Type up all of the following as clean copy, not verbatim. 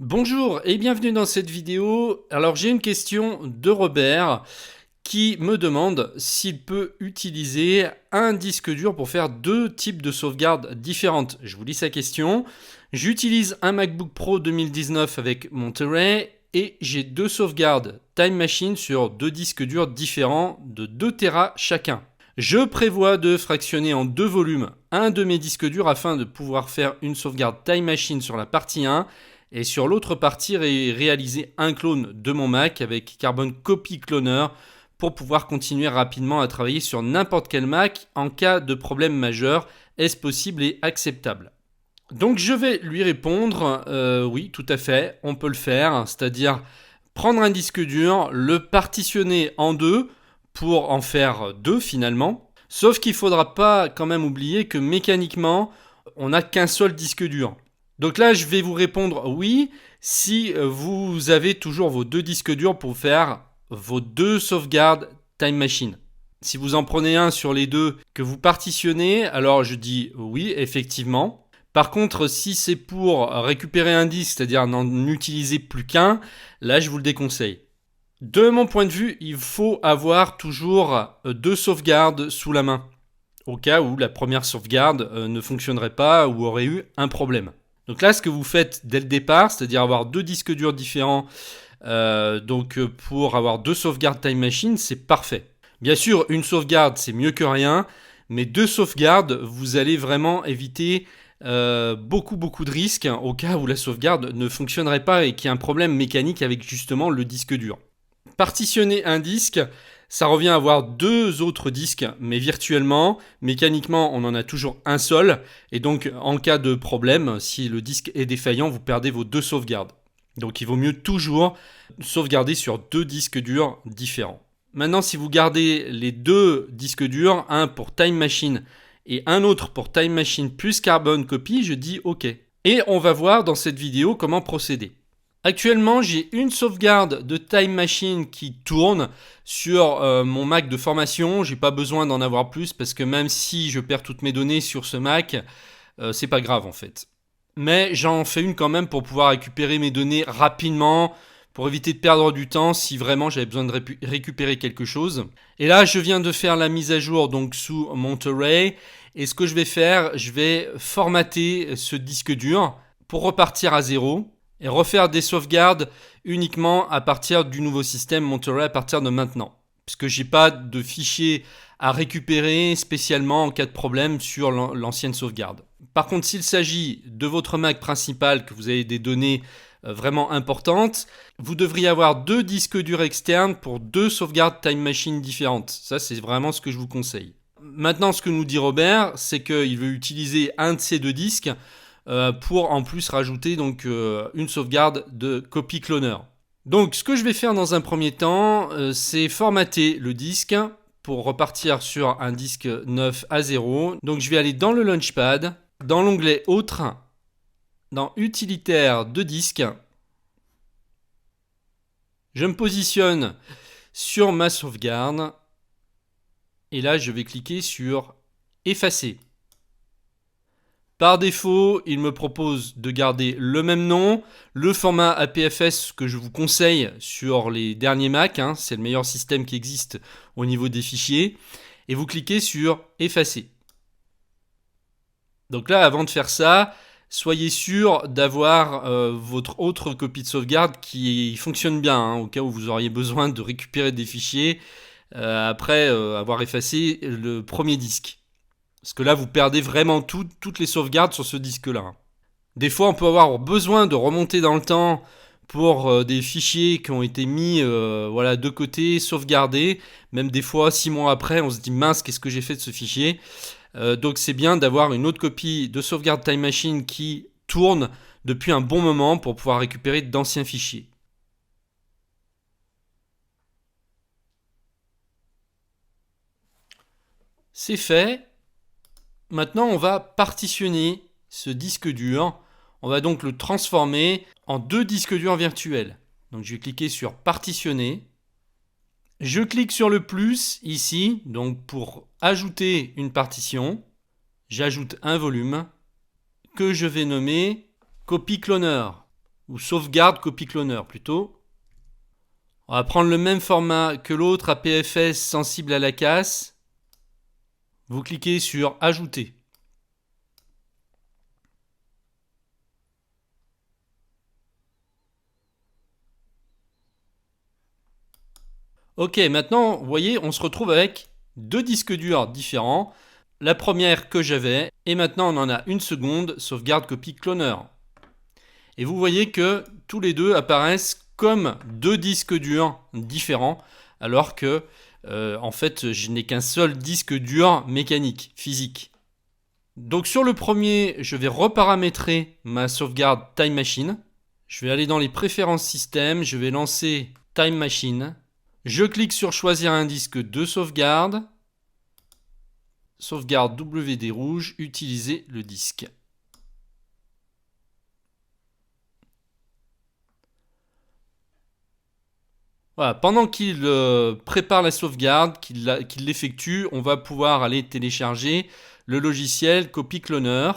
Bonjour et bienvenue dans cette vidéo. Alors j'ai une question de Robert qui me demande s'il peut utiliser un disque dur pour faire deux types de sauvegardes différentes. Je vous lis sa question. J'utilise un MacBook Pro 2019 avec Monterey et j'ai deux sauvegardes Time Machine sur deux disques durs différents de 2 Tera chacun. Je prévois de fractionner en deux volumes un de mes disques durs afin de pouvoir faire une sauvegarde Time Machine sur la partie 1 et sur l'autre partie réaliser un clone de mon Mac avec Carbon Copy Cloner pour pouvoir continuer rapidement à travailler sur n'importe quel Mac en cas de problème majeur. Est-ce possible et acceptable? Donc je vais lui répondre oui, tout à fait, on peut le faire, c'est-à-dire prendre un disque dur, le partitionner en deux pour en faire deux finalement. Sauf qu'il ne faudra pas quand même oublier que mécaniquement, on n'a qu'un seul disque dur. Donc là, je vais vous répondre oui si vous avez toujours vos deux disques durs pour faire vos deux sauvegardes Time Machine. Si vous en prenez un sur les deux que vous partitionnez, alors je dis oui, effectivement. Par contre, si c'est pour récupérer un disque, c'est-à-dire n'en utiliser plus qu'un, là je vous le déconseille. De mon point de vue, il faut avoir toujours deux sauvegardes sous la main, au cas où la première sauvegarde ne fonctionnerait pas ou aurait eu un problème. Donc là, ce que vous faites dès le départ, c'est-à-dire avoir deux disques durs différents, pour avoir deux sauvegardes Time Machine, c'est parfait. Bien sûr, une sauvegarde, c'est mieux que rien, mais deux sauvegardes, vous allez vraiment éviter beaucoup de risques au cas où la sauvegarde ne fonctionnerait pas et qu'il y a un problème mécanique avec justement le disque dur. Partitionner un disque, ça revient à avoir deux autres disques, mais virtuellement. Mécaniquement, on en a toujours un seul. Et donc, en cas de problème, si le disque est défaillant, vous perdez vos deux sauvegardes. Donc, il vaut mieux toujours sauvegarder sur deux disques durs différents. Maintenant, si vous gardez les deux disques durs, un pour Time Machine et un autre pour Time Machine plus Carbon Copy, je dis OK. Et on va voir dans cette vidéo comment procéder. Actuellement, j'ai une sauvegarde de Time Machine qui tourne sur mon Mac de formation. J'ai pas besoin d'en avoir plus parce que même si je perds toutes mes données sur ce Mac, c'est pas grave en fait. Mais j'en fais une quand même pour pouvoir récupérer mes données rapidement, pour éviter de perdre du temps si vraiment j'avais besoin de récupérer quelque chose. Et là, je viens de faire la mise à jour donc sous Monterey. Et ce que je vais faire, je vais formater ce disque dur pour repartir à zéro et refaire des sauvegardes uniquement à partir du nouveau système Monterey à partir de maintenant. Puisque j'ai pas de fichier à récupérer spécialement en cas de problème sur l'ancienne sauvegarde. Par contre, s'il s'agit de votre Mac principal, que vous avez des données vraiment importantes, vous devriez avoir deux disques durs externes pour deux sauvegardes Time Machine différentes. Ça, c'est vraiment ce que je vous conseille. Maintenant, ce que nous dit Robert, c'est qu'il veut utiliser un de ces deux disques pour en plus rajouter donc une sauvegarde de copy cloner. Donc ce que je vais faire dans un premier temps, c'est formater le disque pour repartir sur un disque neuf à 0. Donc je vais aller dans le Launchpad, dans l'onglet Autres, dans Utilitaire de disque. Je me positionne sur ma sauvegarde et là je vais cliquer sur Effacer. Par défaut, il me propose de garder le même nom, le format APFS que je vous conseille sur les derniers Mac, c'est le meilleur système qui existe au niveau des fichiers, et vous cliquez sur Effacer. Donc là, avant de faire ça, soyez sûr d'avoir votre autre copie de sauvegarde qui fonctionne bien, au cas où vous auriez besoin de récupérer des fichiers après avoir effacé le premier disque. Parce que là, vous perdez vraiment toutes les sauvegardes sur ce disque-là. Des fois, on peut avoir besoin de remonter dans le temps pour des fichiers qui ont été mis de côté, sauvegardés. Même des fois, 6 mois après, on se dit mince, qu'est-ce que j'ai fait de ce fichier? Donc c'est bien d'avoir une autre copie de sauvegarde Time Machine qui tourne depuis un bon moment pour pouvoir récupérer d'anciens fichiers. C'est fait. Maintenant, on va partitionner ce disque dur. On va donc le transformer en deux disques durs virtuels. Donc, je vais cliquer sur Partitionner. Je clique sur le plus ici, donc pour ajouter une partition. J'ajoute un volume que je vais nommer Copy Cloner. ou sauvegarde copie cloneur plutôt. On va prendre le même format que l'autre, APFS sensible à la casse. Vous cliquez sur Ajouter. Ok, maintenant, vous voyez, on se retrouve avec deux disques durs différents. La première que j'avais, et maintenant on en a une seconde, sauvegarde copie cloneur. Et vous voyez que tous les deux apparaissent comme deux disques durs différents, alors que, en fait, je n'ai qu'un seul disque dur mécanique, physique. Donc sur le premier, je vais reparamétrer ma sauvegarde Time Machine. Je vais aller dans les préférences système, je vais lancer Time Machine. Je clique sur choisir un disque de sauvegarde. Sauvegarde WD rouge, utiliser le disque. Voilà, pendant qu'il prépare la sauvegarde, qu'il l'effectue, on va pouvoir aller télécharger le logiciel Copy Cloner,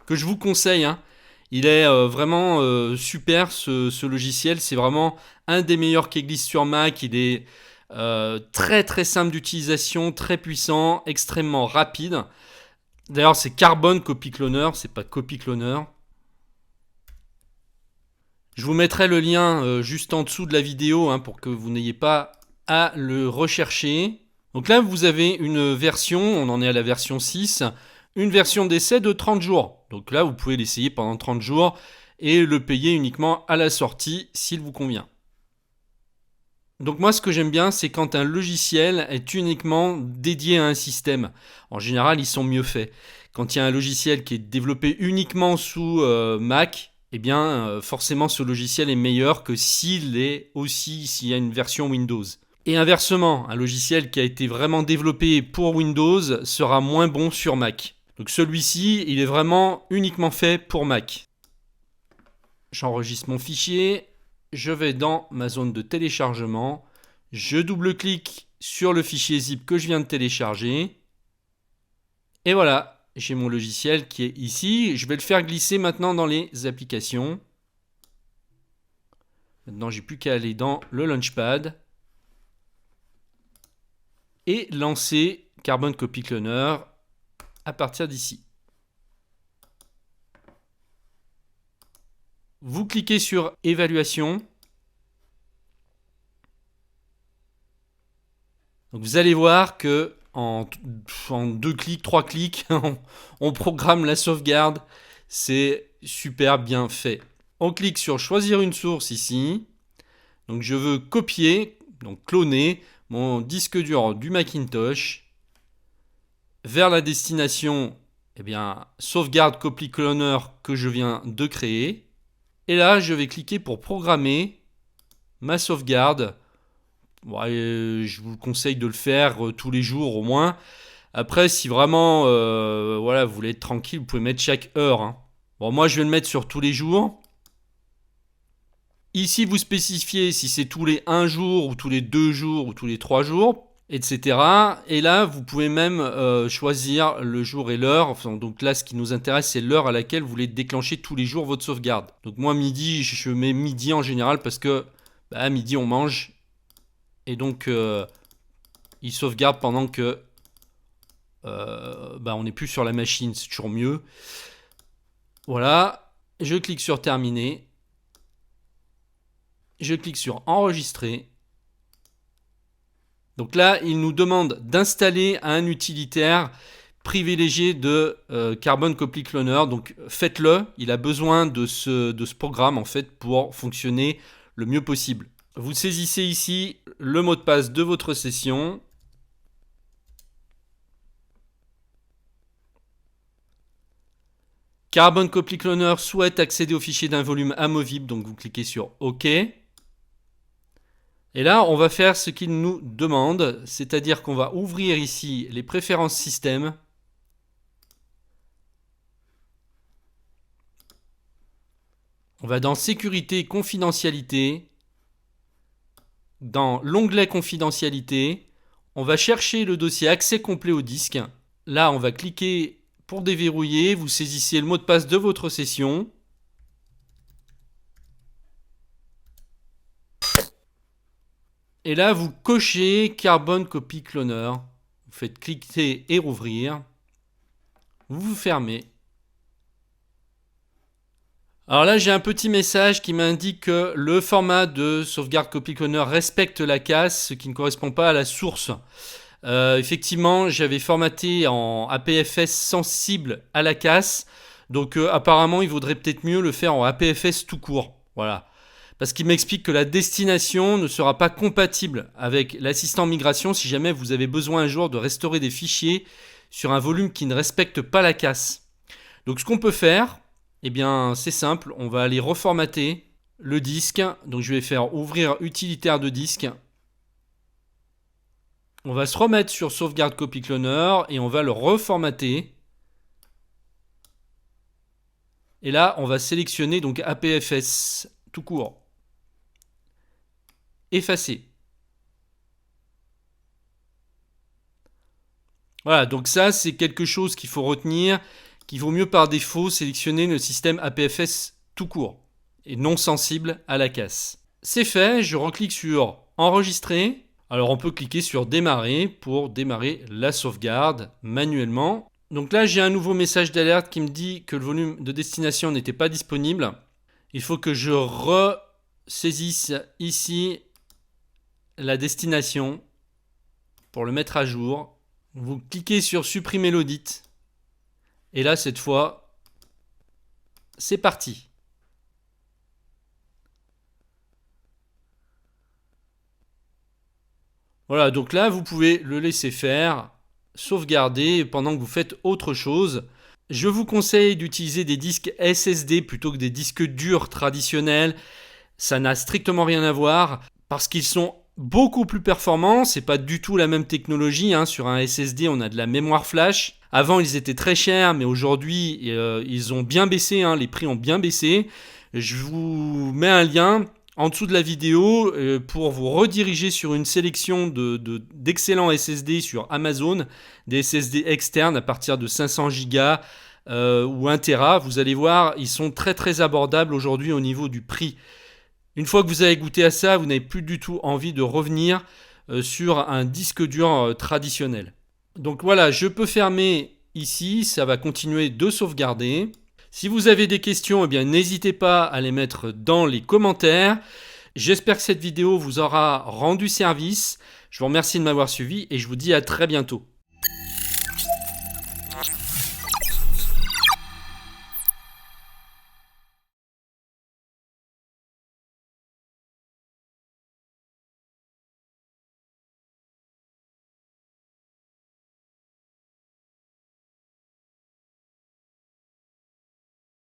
que je vous conseille, hein. Il est vraiment super ce logiciel, c'est vraiment un des meilleurs qui existe sur Mac. Il est très très simple d'utilisation, très puissant, extrêmement rapide. D'ailleurs c'est Carbon Copy Cloner, c'est pas Copy Cloner. Je vous mettrai le lien juste en dessous de la vidéo hein, pour que vous n'ayez pas à le rechercher. Donc là, vous avez une version, on en est à la version 6, une version d'essai de 30 jours. Donc là, vous pouvez l'essayer pendant 30 jours et le payer uniquement à la sortie s'il vous convient. Donc moi, ce que j'aime bien, c'est quand un logiciel est uniquement dédié à un système. En général, ils sont mieux faits. Quand il y a un logiciel qui est développé uniquement sous Mac, eh bien, forcément, ce logiciel est meilleur que s'il y a une version Windows. Et inversement, un logiciel qui a été vraiment développé pour Windows sera moins bon sur Mac. Donc celui-ci, il est vraiment uniquement fait pour Mac. J'enregistre mon fichier, je vais dans ma zone de téléchargement, je double-clique sur le fichier zip que je viens de télécharger, et voilà. J'ai mon logiciel qui est ici. Je vais le faire glisser maintenant dans les applications. Maintenant, j'ai plus qu'à aller dans le Launchpad et lancer Carbon Copy Cloner à partir d'ici. Vous cliquez sur Évaluation. Donc vous allez voir que en 2 clics, 3 clics, on programme la sauvegarde. C'est super bien fait. On clique sur choisir une source ici. Donc je veux copier, donc cloner mon disque dur du Macintosh vers la destination sauvegarde copy cloner que je viens de créer. Et là, je vais cliquer pour programmer ma sauvegarde. Je vous conseille de le faire tous les jours au moins. Après, si vraiment vous voulez être tranquille, vous pouvez mettre chaque heure. Hein. Bon, moi, je vais le mettre sur tous les jours. Ici, vous spécifiez si c'est tous les 1 jour, ou tous les 2 jours, ou tous les 3 jours, etc. Et là, vous pouvez même choisir le jour et l'heure. Enfin, donc là, ce qui nous intéresse, c'est l'heure à laquelle vous voulez déclencher tous les jours votre sauvegarde. Donc moi, midi, je mets midi en général parce que à midi, on mange. Et donc, il sauvegarde pendant que on n'est plus sur la machine, c'est toujours mieux. Voilà, je clique sur terminer. Je clique sur enregistrer. Donc là, il nous demande d'installer un utilitaire privilégié de Carbon Copy Cloner. Donc faites-le, il a besoin de ce programme en fait pour fonctionner le mieux possible. Vous saisissez ici le mot de passe de votre session. Carbon Copy Cloner souhaite accéder au fichier d'un volume amovible, donc vous cliquez sur OK. Et là, on va faire ce qu'il nous demande, c'est-à-dire qu'on va ouvrir ici les préférences système. On va dans Sécurité et Confidentialité. Dans l'onglet Confidentialité, on va chercher le dossier accès complet au disque. Là, on va cliquer pour déverrouiller. Vous saisissez le mot de passe de votre session. Et là, vous cochez Carbon Copy Cloner. Vous faites cliquer et rouvrir. Vous fermez. Alors là, j'ai un petit message qui m'indique que le format de sauvegarde Copy Cloner respecte la casse, ce qui ne correspond pas à la source. Effectivement, j'avais formaté en APFS sensible à la casse. Donc apparemment, il vaudrait peut-être mieux le faire en APFS tout court. Voilà. Parce qu'il m'explique que la destination ne sera pas compatible avec l'assistant migration si jamais vous avez besoin un jour de restaurer des fichiers sur un volume qui ne respecte pas la casse. Donc ce qu'on peut faire, eh bien c'est simple, on va aller reformater le disque. Donc je vais faire ouvrir utilitaire de disque. On va se remettre sur sauvegarde Copy Cloner et on va le reformater. Et là, on va sélectionner donc APFS tout court. Effacer. Voilà, donc ça, c'est quelque chose qu'il faut retenir, qu'il vaut mieux par défaut sélectionner le système APFS tout court et non sensible à la casse. C'est fait, je reclique sur enregistrer. Alors on peut cliquer sur démarrer pour démarrer la sauvegarde manuellement. Donc là j'ai un nouveau message d'alerte qui me dit que le volume de destination n'était pas disponible. Il faut que je ressaisisse ici la destination pour le mettre à jour. Vous cliquez sur supprimer l'audit. Et là cette fois, c'est parti. Voilà, donc là, vous pouvez le laisser faire, sauvegarder pendant que vous faites autre chose. Je vous conseille d'utiliser des disques SSD plutôt que des disques durs traditionnels. Ça n'a strictement rien à voir parce qu'ils sont beaucoup plus performants. C'est pas du tout la même technologie. Sur un SSD, on a de la mémoire flash. Avant, ils étaient très chers, mais aujourd'hui, ils ont bien baissé. Les prix ont bien baissé. Je vous mets un lien en dessous de la vidéo pour vous rediriger sur une sélection d'excellents SSD sur Amazon, des SSD externes à partir de 500 Go ou 1 Tera. Vous allez voir, ils sont très très abordables aujourd'hui au niveau du prix. Une fois que vous avez goûté à ça, vous n'avez plus du tout envie de revenir sur un disque dur traditionnel. Donc voilà, je peux fermer ici, ça va continuer de sauvegarder. Si vous avez des questions, eh bien, n'hésitez pas à les mettre dans les commentaires. J'espère que cette vidéo vous aura rendu service. Je vous remercie de m'avoir suivi et je vous dis à très bientôt.